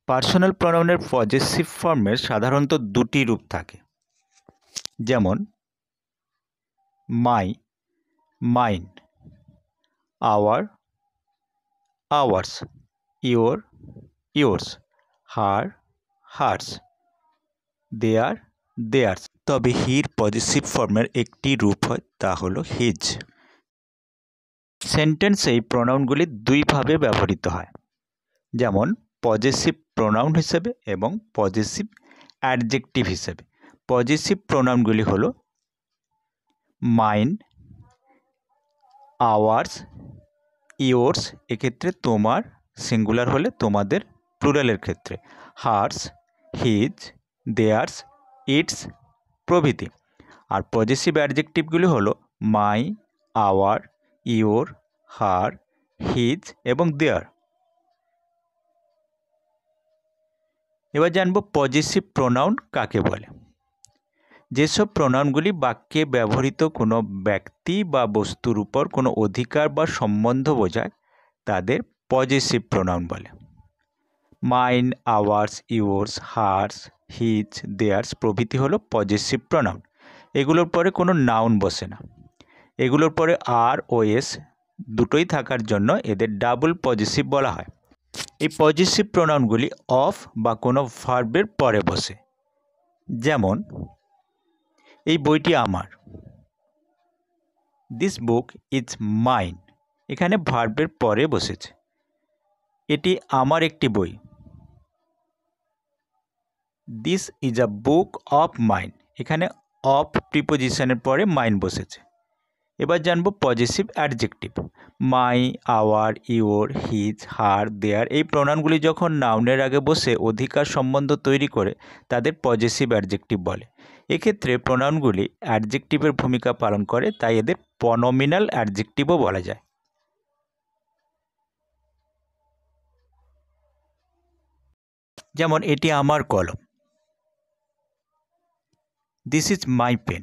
Personal প্রোনাউনের possessive ফর্মের সাধারণত দুটি রূপ থাকে, যেমন my, mine, our, ours, your, yours, her, hers, their, theirs. তবে হির পজেসিভ ফর্মের একটি রূপ হয়, তা হলো হিজ। সেন্টেন্সে এই প্রোনাউনগুলি দুইভাবে ব্যবহৃত হয়, যেমন পজেসিভ প্রোনাউন হিসেবে এবং পজেসিভ অ্যাডজেক্টিভ হিসেবে। পজেসিভ প্রোনাউনগুলি হলো মাইন, আওয়ার্স, ইয়োর্স এক্ষেত্রে তোমার সিঙ্গুলার হলে তোমাদের প্লুরালের ক্ষেত্রে, হার্স, হিজ, দেয়ার্স, ইটস প্রভৃতি। আর পজেসিভ অ্যাডজেক্টিভগুলি হলো মাই, আওয়ার, ইয়োর, হার, হিজ এবং দেয়ার। এবার জানব পজেসিভ প্রোনাউন কাকে বলে। যেসব প্রোনাউনগুলি বাক্যে ব্যবহৃত কোনো ব্যক্তি বা বস্তুর উপর কোনো অধিকার বা সম্বন্ধ বোঝায় তাদের পজেসিভ প্রোনাউন বলে। Mine, ours, yours, hers, his, theirs প্রভৃতি হলো পজেসিভ প্রোনাউন। এগুলোর পরে কোনো নাউন বসে না। এগুলোর পরে আর ও এস দুটোই থাকার জন্য এদের ডাবল পজেসিভ বলা হয়। এই পজেসিভ প্রোনাউনগুলি অফ বা কোনো ভার্বের পরে বসে, যেমন এই বইটি আমার, দিস বুক ইজ মাইন, এখানে ভার্বের পরে বসেছে। এটি আমার একটি বই, this is a book of mine, এখানে অফ প্রিপোজিশনের পরে মাইন বসেছে। এবার জানবো possessive adjective. My, our, your, his, her, their এই প্রোনাউনগুলি যখন নাউনের আগে বসে অধিকার সম্বন্ধ তৈরি করে তাদের পজেসিভ অ্যাডজেক্টিভ বলে। এক্ষেত্রে প্রোনাউনগুলি অ্যাডজেক্টিভের ভূমিকা পালন করে, তাই এদের প্রনোমিনাল অ্যাডজেক্টিভও বলা যায়। যেমন এটি আমার কলম, দিস ইজ মাই পেন,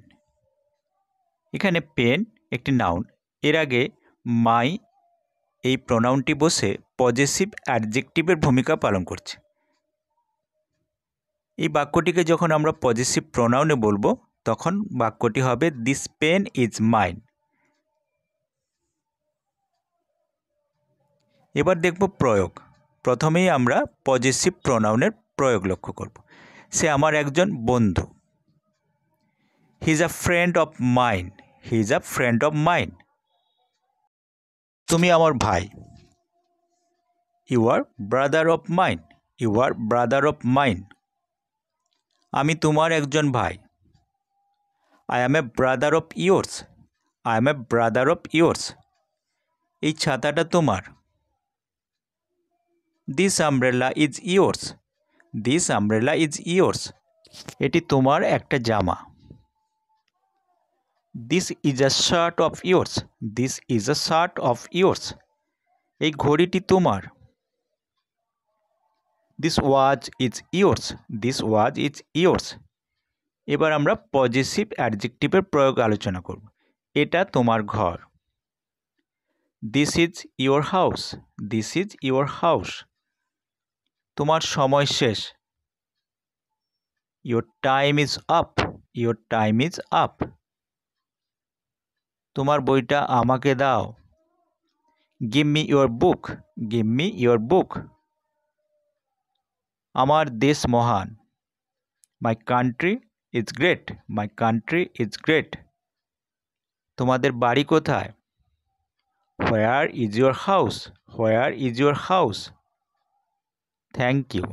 এখানে পেন একটি নাউন, এর আগে মাই এই প্রোনাউনটি বসে পজেসিভ অ্যাডজেক্টিভের ভূমিকা পালন করছে। এই বাক্যটিকে যখন আমরা পজেসিভ প্রোনাউনে বলবো তখন বাক্যটি হবে দিস পেন ইজ মাইন। এবার দেখব প্রয়োগ। প্রথমেই আমরা পজেসিভ প্রোনাউনের প্রয়োগ লক্ষ্য করব। সে আমার একজন বন্ধু, he is a friend of mine, he is a friend of mine. তুমি আমার ভাই, you are brother of mine, you are brother of mine. আমি তোমার একজন ভাই, I am a brother of yours, I am a brother of yours. এই ছাতাটা তোমার, this umbrella is yours, this umbrella is yours. এটি তোমার একটা জামা, this is a shirt of yours, this is a shirt of yours. এই ঘড়িটি তোমার, this watch is yours, this watch is yours. এবার আমরা পজেসিভ অ্যাডজেক্টিভের প্রয়োগ আলোচনা করব। এটা তোমার ঘর, this is your house, this is your house. তোমার সময় শেষ, your time is up, your time is up. তোমার বইটা আমাকে দাও, give me your book, give me your book. আমার দেশ মহান, my country is great, my country is great. তোমাদের বাড়ি কোথায়, where is your house, where is your house. Thank you.